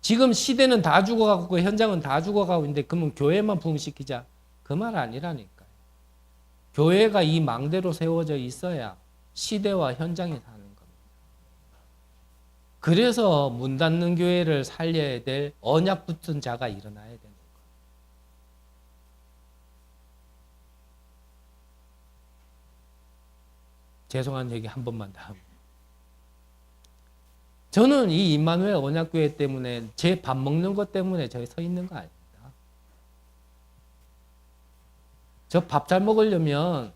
지금 시대는 다 죽어가고 현장은 다 죽어가고 있는데 그러면 교회만 부흥시키자? 그 말 아니라니까요. 교회가 이 망대로 세워져 있어야 시대와 현장이 사는 겁니다. 그래서 문 닫는 교회를 살려야 될 언약 붙은 자가 일어나야 되는 거예요. 죄송한 얘기 한 번만 더 합니다. 저는 이 임마누엘 언약교회 때문에 제 밥 먹는 것 때문에 저기 서 있는 거 아닙니다. 저 밥 잘 먹으려면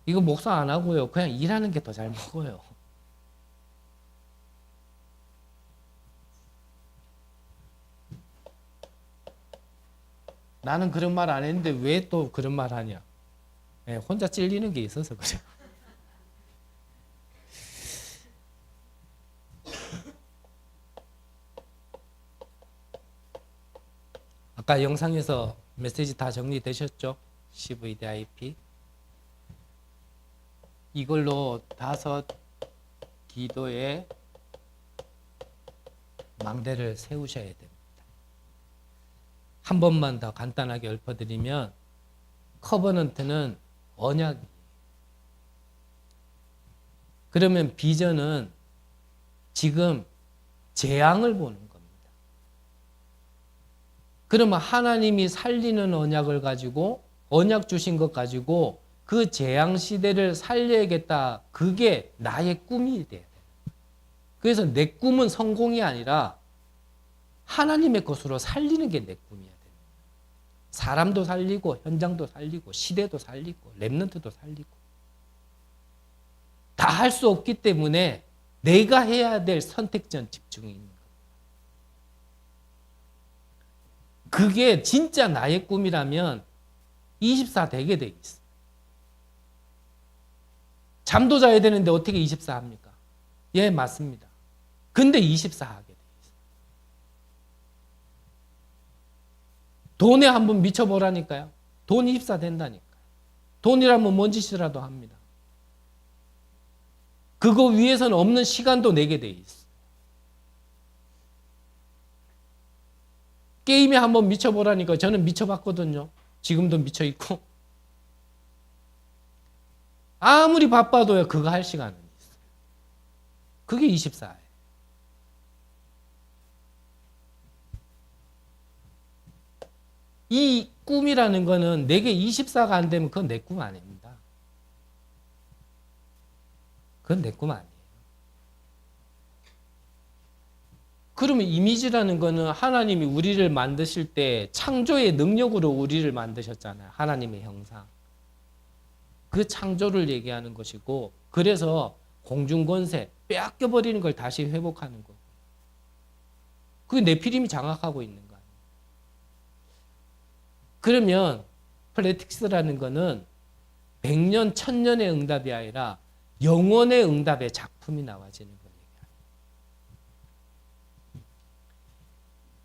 이거 목사 안 하고요. 그냥 일하는 게 더 잘 먹어요. 나는 그런 말 안 했는데 왜 또 그런 말 하냐. 네, 혼자 찔리는 게 있어서 그래요. 아까 영상에서 메시지 다 정리되셨죠? CVDIP. 이걸로 5 기도의 망대를 세우셔야 됩니다. 한 번만 더 간단하게 읊어드리면 커버넌트는 언약이에요. 그러면 비전은 지금 재앙을 보는 겁니다. 그러면 하나님이 살리는 언약을 가지고 언약 주신 것 가지고 그 재앙 시대를 살려야겠다. 그게 나의 꿈이 돼야 돼요. 그래서 내 꿈은 성공이 아니라 하나님의 것으로 살리는 게 내 꿈이야. 사람도 살리고 현장도 살리고 시대도 살리고 렘넌트도 살리고 다 할 수 없기 때문에 내가 해야 될 선택전 집중이 있는 거예요. 그게 진짜 나의 꿈이라면 24 되게 돼 있어. 잠도 자야 되는데 어떻게 24 합니까? 예, 맞습니다. 근데 24 하게 돼 있어. 돈에 한번 미쳐보라니까요. 돈 24 된다니까요. 돈이라면 뭔 짓이라도 합니다. 그거 위해서는 없는 시간도 내게 돼 있어. 게임에 한번 미쳐보라니까 저는 미쳐봤거든요. 지금도 미쳐있고. 아무리 바빠도요, 그거 할 시간은 있어. 그게 24예요. 이 꿈이라는 거는 내게 24가 안 되면 그건 내 꿈 아닙니다. 그건 내 꿈 아니에요. 그러면 이미지라는 거는 하나님이 우리를 만드실 때 창조의 능력으로 우리를 만드셨잖아요. 하나님의 형상. 그 창조를 얘기하는 것이고, 그래서 공중권세 빼앗겨버리는 걸 다시 회복하는 거. 그게 네피림이 장악하고 있는 거예요. 그러면 플래틱스라는 거는 100년, 1000년의 응답이 아니라 영원의 응답의 작품이 나와지는 거예요.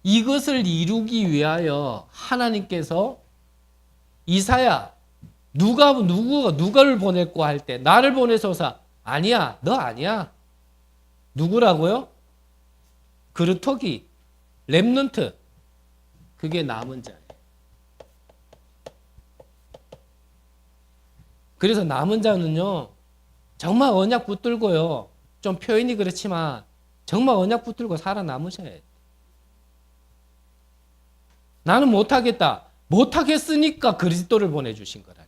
이것을 이루기 위하여 하나님께서 이사야, 누가를 보냈고 할 때 나를 보내소서. 아니야, 너 아니야. 누구라고요? 그루터기, 렘넌트. 그게 남은 자예요. 그래서 남은 자는요, 정말 언약 붙들고요, 좀 표현이 그렇지만 정말 언약 붙들고 살아남으셔야 돼요. 나는 못하겠다. 못하겠으니까 그리스도를 보내주신 거라니까.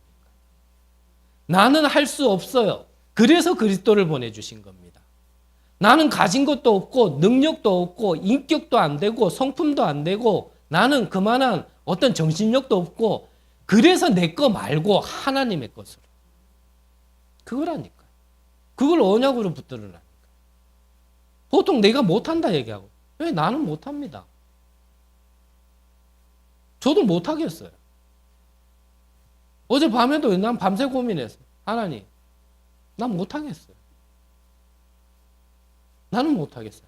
나는 할 수 없어요. 그래서 그리스도를 보내주신 겁니다. 나는 가진 것도 없고 능력도 없고 인격도 안 되고 성품도 안 되고 나는 그만한 어떤 정신력도 없고 그래서 내 거 말고 하나님의 것으로. 그거라니까. 그걸 언약으로 붙들으라니까. 보통 내가 못한다 얘기하고. 왜? 나는 못합니다. 저도 못하겠어요. 어제 밤에도 난 밤새 고민했어요. 하나님, 난 못하겠어요. 나는 못하겠어요.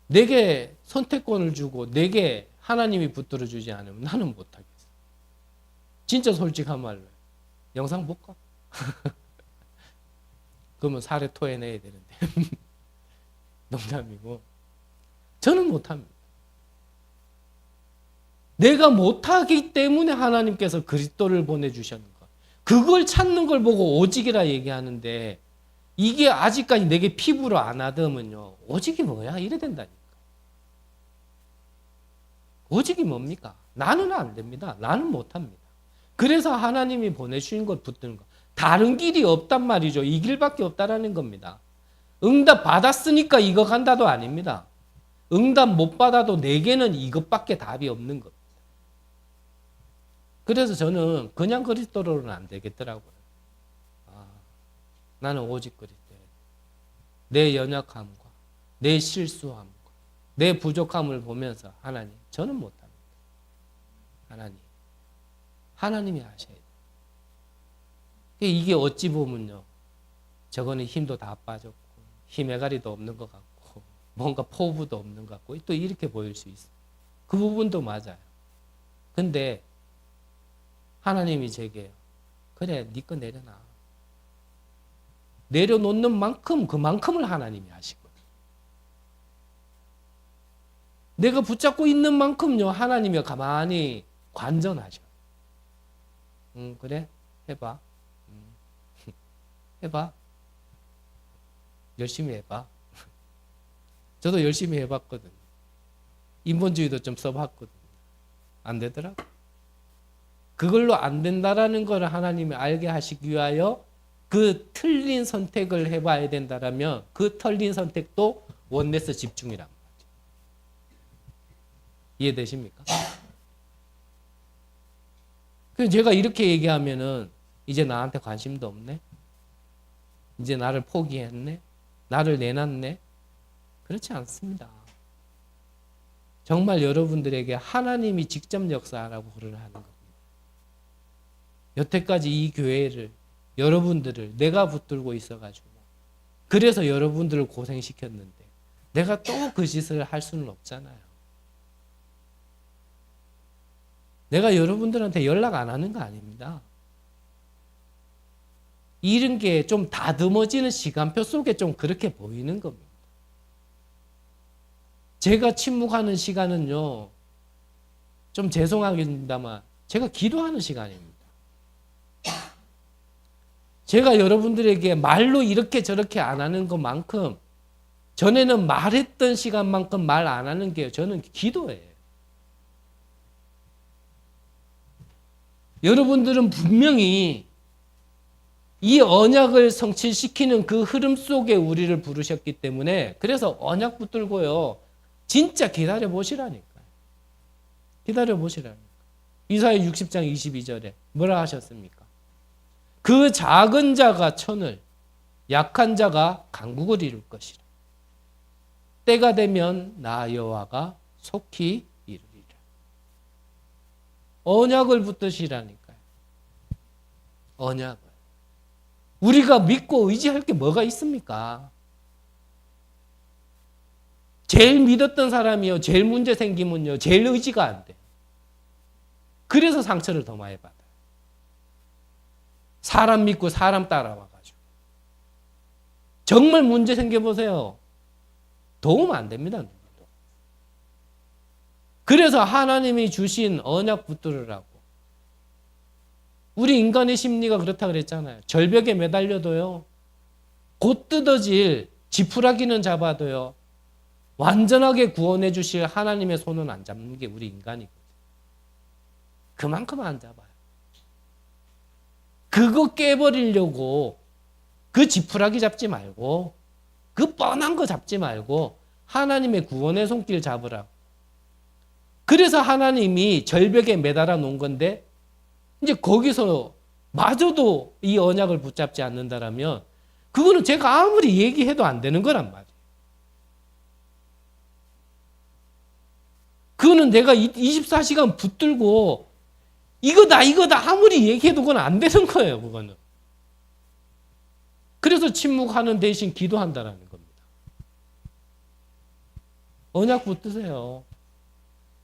내게 선택권을 주고 내게 하나님이 붙들어 주지 않으면 나는 못하겠어요. 진짜 솔직한 말로. 영상 볼까? 그러면 살에 토해내야 되는데. 농담이고. 저는 못합니다. 내가 못하기 때문에 하나님께서 그리스도를 보내주셨는 것. 그걸 찾는 걸 보고 오직이라 얘기하는데 이게 아직까지 내게 피부로 안 와닿으면요. 오직이 뭐야? 이래 된다니까. 오직이 뭡니까? 나는 안 됩니다. 나는 못합니다. 그래서 하나님이 보내주신 것 붙드는 거. 다른 길이 없단 말이죠. 이 길밖에 없다라는 겁니다. 응답 받았으니까 이거 간다도 아닙니다. 응답 못 받아도 내게는 이것밖에 답이 없는 것. 그래서 저는 그냥 그리스도로는 안 되겠더라고요. 나는 오직 그리스도. 내 연약함과 내 실수함과 내 부족함을 보면서 하나님, 저는 못합니다. 하나님이 하셔야 돼요. 이게 어찌 보면요. 저거는 힘도 다 빠졌고 힘의 가리도 없는 것 같고 뭔가 포부도 없는 것 같고 또 이렇게 보일 수 있어요. 그 부분도 맞아요. 근데 하나님이 제게 그래, 네 거 내려놔. 내려놓는 만큼 그만큼을 하나님이 하시거든요. 내가 붙잡고 있는 만큼요 하나님이 가만히 관전하셔. 그래? 해봐. 해봐. 열심히 해봐. 저도 열심히 해봤거든요. 인본주의도 좀 써봤거든요. 안 되더라고. 그걸로 안 된다라는 걸 하나님이 알게 하시기 위하여 그 틀린 선택을 해봐야 된다라면 그 틀린 선택도 원네스 집중이란 말이에요. 이해되십니까? 그래서 제가 이렇게 얘기하면은 이제 나한테 관심도 없네? 이제 나를 포기했네? 나를 내놨네? 그렇지 않습니다. 정말 여러분들에게 하나님이 직접 역사하라고 그러는 겁니다. 여태까지 이 교회를, 여러분들을 내가 붙들고 있어가지고 그래서 여러분들을 고생시켰는데 내가 또 그 짓을 할 수는 없잖아요. 내가 여러분들한테 연락 안 하는 거 아닙니다. 이런 게 좀 다듬어지는 시간표 속에 좀 그렇게 보이는 겁니다. 제가 침묵하는 시간은요, 좀 죄송하겠습니다만 제가 기도하는 시간입니다. 제가 여러분들에게 말로 이렇게 저렇게 안 하는 것만큼 전에는 말했던 시간만큼 말 안 하는 게 저는 기도예요. 여러분들은 분명히 이 언약을 성취시키는 그 흐름 속에 우리를 부르셨기 때문에 그래서 언약 붙들고요. 진짜 기다려 보시라니까요. 기다려 보시라니까. 이사야 60장 22절에 뭐라 하셨습니까? 그 작은 자가 천을, 약한 자가 강국을 이룰 것이라. 때가 되면 나 여호와가 속히 이루리라. 언약을 붙드시라니까요. 언약을. 우리가 믿고 의지할 게 뭐가 있습니까? 제일 믿었던 사람이요. 제일 문제 생기면요. 제일 의지가 안 돼. 그래서 상처를 더 많이 받아요. 사람 믿고 사람 따라와가지고. 정말 문제 생겨보세요. 도움 안 됩니다. 누구도. 그래서 하나님이 주신 언약 붙들으라고. 우리 인간의 심리가 그렇다 그랬잖아요. 절벽에 매달려도요. 곧 뜯어질 지푸라기는 잡아도요. 완전하게 구원해 주실 하나님의 손은 안 잡는 게 우리 인간이거든요. 그만큼 안 잡아요. 그거 깨버리려고 그 지푸라기 잡지 말고 그 뻔한 거 잡지 말고 하나님의 구원의 손길 잡으라고. 그래서 하나님이 절벽에 매달아 놓은 건데 이제 거기서 마저도 이 언약을 붙잡지 않는다라면 그거는 제가 아무리 얘기해도 안 되는 거란 말이에요. 그거는 내가 24시간 붙들고 이거다 아무리 얘기해도 그건 안 되는 거예요. 그거는. 그래서 침묵하는 대신 기도한다라는 겁니다. 언약 붙드세요.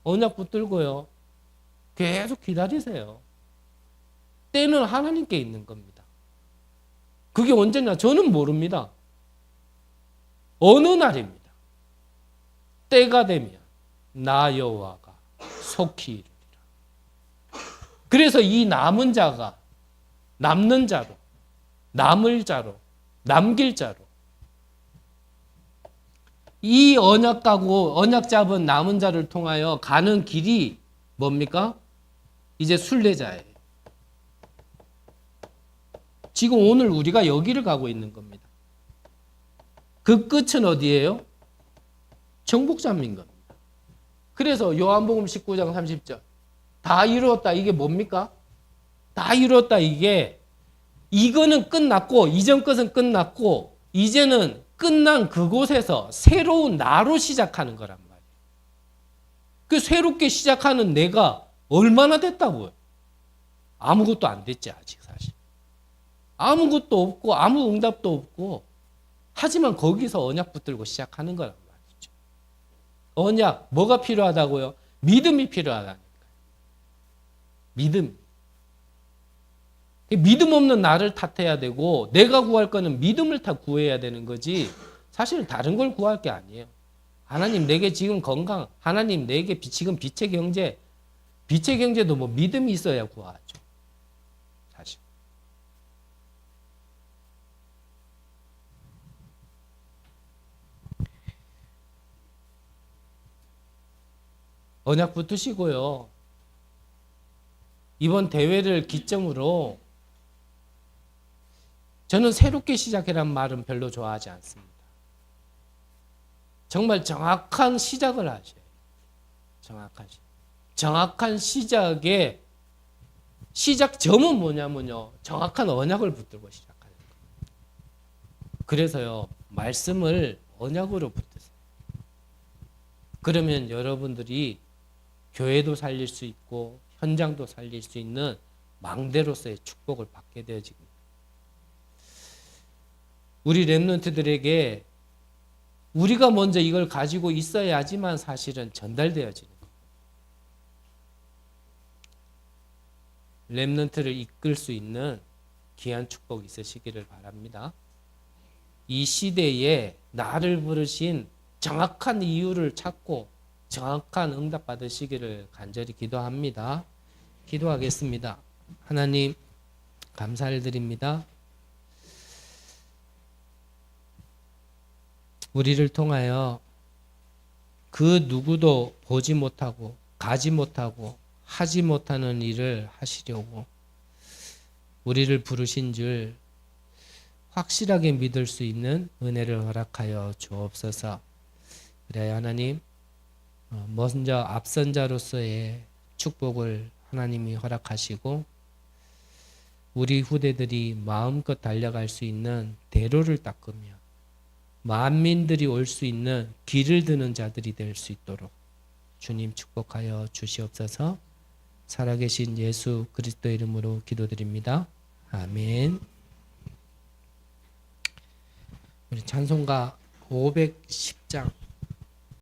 언약 붙들고요. 계속 기다리세요. 때는 하나님께 있는 겁니다. 그게 언제냐? 저는 모릅니다. 어느 날입니다. 때가 되면 나 여호와가 속히 이루리라. 그래서 이 남은 자가 남는 자로, 남을 자로, 남길 자로 이 언약 가고 언약 잡은 남은 자를 통하여 가는 길이 뭡니까? 이제 순례자예요. 지금 오늘 우리가 여기를 가고 있는 겁니다. 그 끝은 어디예요? 정복자인 겁니다. 그래서 요한복음 19장 30절 다 이루었다. 이게 뭡니까? 다 이루었다. 이거는 끝났고 이전 것은 끝났고 이제는 끝난 그곳에서 새로운 나로 시작하는 거란 말이에요. 그 새롭게 시작하는 내가 얼마나 됐다고요? 아무것도 안 됐지 아직 사실. 아무것도 없고 아무 응답도 없고 하지만 거기서 언약 붙들고 시작하는 거란 말이죠. 언약 뭐가 필요하다고요? 믿음이 필요하다니까요. 믿음 없는 나를 탓해야 되고 내가 구할 거는 믿음을 다 구해야 되는 거지 사실 다른 걸 구할 게 아니에요. 하나님 내게 지금 건강, 하나님 내게 지금 빛의 경제도 뭐 믿음이 있어야 구하죠. 사실. 언약 붙으시고요. 이번 대회를 기점으로 저는 새롭게 시작해란 말은 별로 좋아하지 않습니다. 정말 정확한 시작을 하셔야 돼요. 정확한 시작의 시작점은 뭐냐면요. 정확한 언약을 붙들고 시작하는 거예요. 그래서요. 말씀을 언약으로 붙드세요. 그러면 여러분들이 교회도 살릴 수 있고 현장도 살릴 수 있는 망대로서의 축복을 받게 되어집니다. 우리 렘넌트들에게 우리가 먼저 이걸 가지고 있어야지만 사실은 전달되어지는 거예요. 렘넌트를 이끌 수 있는 귀한 축복이 있으시기를 바랍니다. 이 시대에 나를 부르신 정확한 이유를 찾고 정확한 응답 받으시기를 간절히 기도합니다. 기도하겠습니다. 하나님 감사를 드립니다. 우리를 통하여 그 누구도 보지 못하고 가지 못하고 하지 못하는 일을 하시려고 우리를 부르신 줄 확실하게 믿을 수 있는 은혜를 허락하여 주옵소서. 그래 하나님 먼저 앞선 자로서의 축복을 하나님이 허락하시고 우리 후대들이 마음껏 달려갈 수 있는 대로를 닦으며 만민들이 올 수 있는 길을 드는 자들이 될 수 있도록 주님 축복하여 주시옵소서. 살아계신 예수 그리스도 이름으로 기도드립니다. 아멘. 우리 찬송가 510장